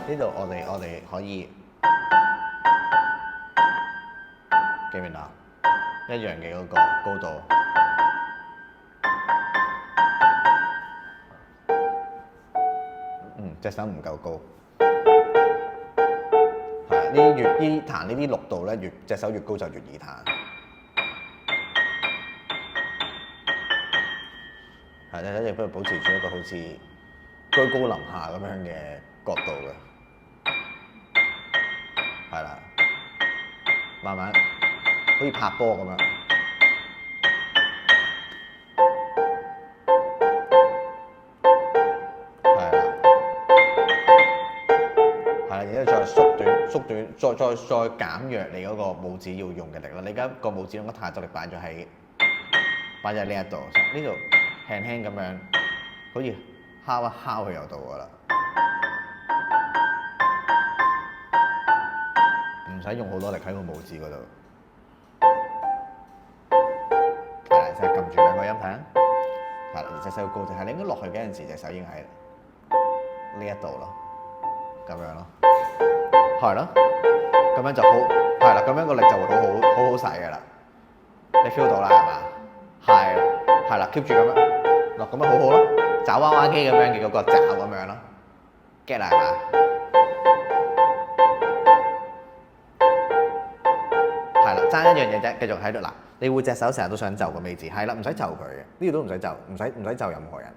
呢度我哋可以記唔記得啊？一樣嘅嗰個高度。隻手唔夠高。係啊，呢彈呢啲6度咧，隻手越高就越易彈。係咧，一直不過保持住一個好似居高臨下咁樣嘅角度嘅。係啦，慢慢好似拍波咁樣。係啦，係啦，然之後再縮短，再減弱你嗰個拇指要用嘅力啦。你而家個拇指用得太多力，擺咗喺呢一度，呢度輕輕咁樣，好似敲一敲佢就到㗎啦。唔使用好多力喺個拇指嗰度。係啦，就係撳住兩個音睇啊。係啦，隻手要高啲，係你應該落去嗰陣時，隻手已經喺呢一度咯，咁樣咯，係咯，咁樣就好，係啦，咁樣個力就會好使㗎啦。你 feel 到啦係嘛？係啦，係啦，keep 住咁樣，嗱咁樣好好咯，爪娃娃機咁樣嘅嗰個爪咁樣咯，get 啦係嘛？係啦，爭一樣嘢啫，繼續喺度嗱，你會隻手成日都想就個尾字，係啦，唔使就佢嘅，呢度都唔使就，唔使就任何人，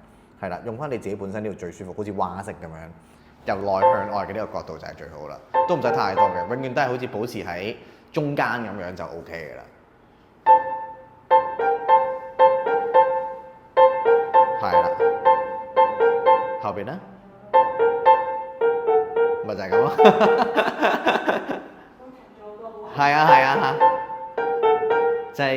係啦，用翻你自己本身呢度最舒服，好似蛙式咁樣，由內向外嘅呢個角度就係最好啦，都唔使太多嘅，永遠都係好似保持喺中間咁樣就 OK 嘅啦。係啦，後邊咧，咪就係咁咯。係啊，就係。